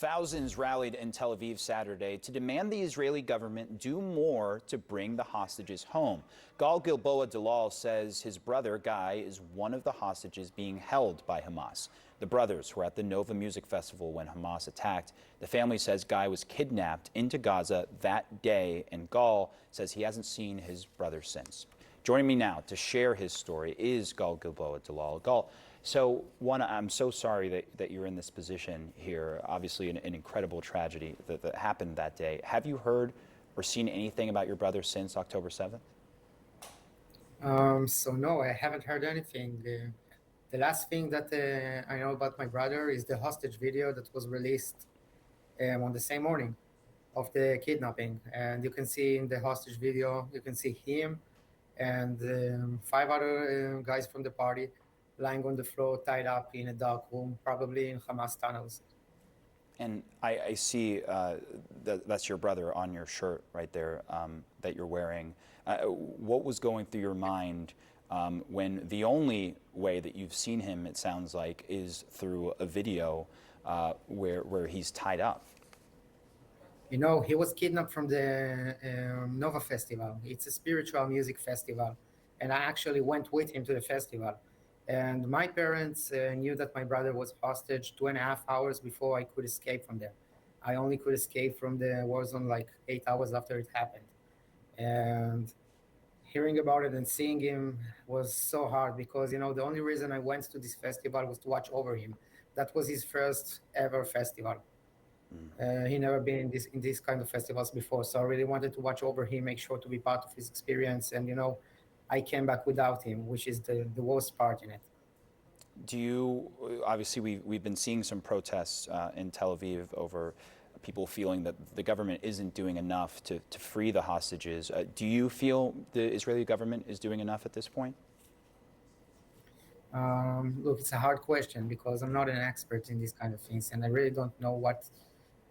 Thousands rallied in Tel Aviv Saturday to demand the Israeli government do more to bring the hostages home. Gal Gilboa Dalal says his brother, Guy, is one of the hostages being held by Hamas. The brothers were at the Nova Music Festival when Hamas attacked. The family says Guy was kidnapped into Gaza that day, and Gal says he hasn't seen his brother since. Joining me now to share his story is Gal Gilboa Dalal. Gal, I'm so sorry that you're in this position here. Obviously, an incredible tragedy that happened that day. Have you heard or seen anything about your brother since October 7th? So no, I haven't heard anything. The last thing that I know about my brother is the hostage video that was released on the same morning of the kidnapping. And you can see in the hostage video, you can see him and five other guys from the party lying on the floor, tied up in a dark room, probably in Hamas tunnels. And I see that's your brother on your shirt right there that you're wearing. What was going through your mind when the only way that you've seen him, it sounds like, is through a video where he's tied up? You know, he was kidnapped from the Nova Festival. It's a spiritual music festival. And I actually went with him to the festival. And my parents knew that my brother was hostage 2.5 hours before I could escape from there. I only could escape from the war zone like 8 hours after it happened. And hearing about it and seeing him was so hard because, you know, the only reason I went to this festival was to watch over him. That was his first ever festival. He never been in these kind of festivals before, so I really wanted to watch over him, make sure to be part of his experience. And you know, I came back without him, which is the worst part in it. Do you, obviously, we've been seeing some protests in Tel Aviv over people feeling that the government isn't doing enough to free the hostages. Do you feel the Israeli government is doing enough at this point? Look, it's a hard question because I'm not an expert in these kind of things, and I really don't know what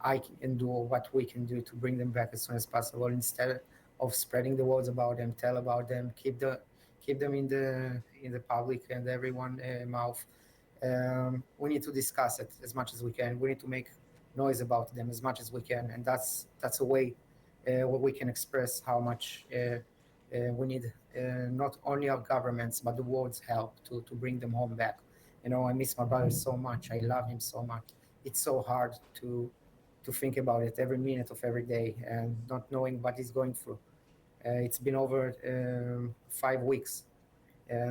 I can do or what we can do to bring them back as soon as possible. Instead of spreading the words about them, tell about them, keep them in the public and everyone mouth. We need to discuss it as much as we can. We need to make noise about them as much as we can, and that's a way where we can express how much we need not only our governments but the world's help to bring them home back. You know, I miss my brother so much. I love him so much. It's so hard to think about it every minute of every day and not knowing what he's going through. It's been over 5 weeks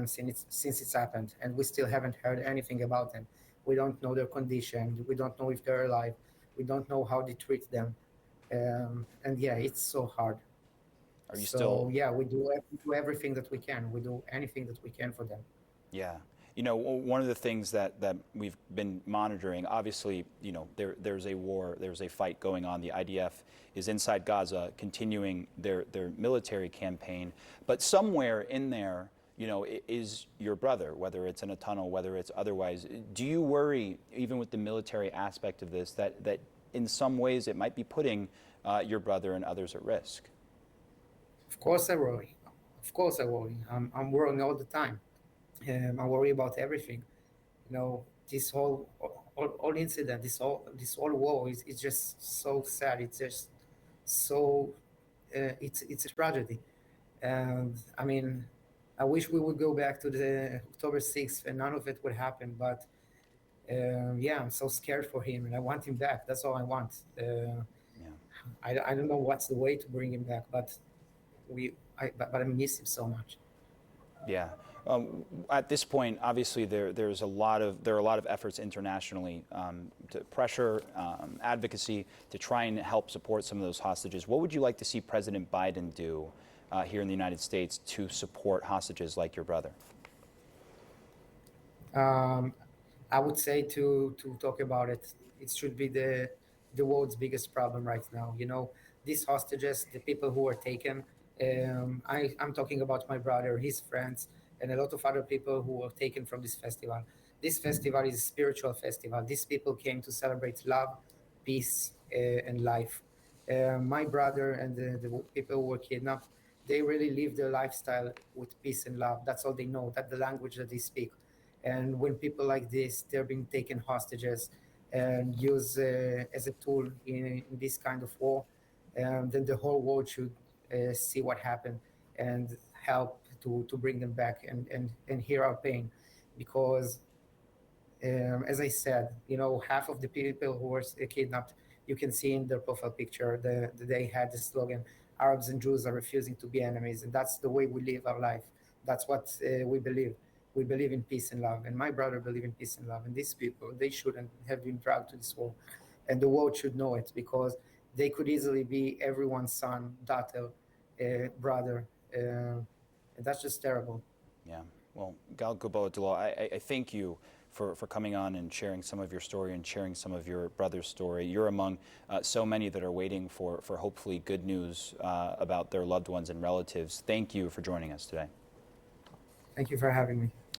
since it's happened, and we still haven't heard anything about them. We don't know their condition. We don't know if they're alive. We don't know how they treat them. And yeah, it's so hard. Are you So still? yeah, we do everything that we can. We do anything that we can for them. Yeah. You know, one of the things that we've been monitoring, obviously, you know, there's a war, there's a fight going on. The IDF is inside Gaza, continuing their military campaign. But somewhere in there, you know, is your brother, whether it's in a tunnel, whether it's otherwise. Do you worry, even with the military aspect of this, that in some ways it might be putting your brother and others at risk? Of course I worry. Of course I worry. I'm worrying all the time. I worry about everything. You know, this whole incident, this whole war is just so sad. It's just so it's a tragedy. And I mean, I wish we would go back to the October 6th and none of it would happen. But yeah, I'm so scared for him and I want him back. That's all I want. Yeah. I don't know what's the way to bring him back, but I miss him so much. Yeah. At this point, obviously, there are a lot of efforts internationally to pressure advocacy to try and help support some of those hostages. What would you like to see President Biden do here in the United States to support hostages like your brother? Um, I would say to talk about it, it should be the world's biggest problem right now. You know, these hostages, the people who are taken. I'm talking about my brother, his friends, and a lot of other people who were taken from this festival. This festival is a spiritual festival. These people came to celebrate love, peace, and life. My brother and the people who were kidnapped, they really live their lifestyle with peace and love. That's all they know. That's the language that they speak. And when people like this, they're being taken hostages, and use as a tool in this kind of war, then the whole world should see what happened and help to bring them back and hear our pain. Because as I said, half of the people who were kidnapped, you can see in their profile picture, they had the slogan, Arabs and Jews are refusing to be enemies. And that's the way we live our life. That's what we believe. We believe in peace and love. And my brother believe in peace and love. And these people, they shouldn't have been dragged to this war. And the world should know it, because they could easily be everyone's son, daughter, brother. And that's just terrible. Yeah. Well, Gal Dalal, I thank you for coming on and sharing some of your story and sharing some of your brother's story. You're among so many that are waiting for hopefully good news about their loved ones and relatives. Thank you for joining us today. Thank you for having me.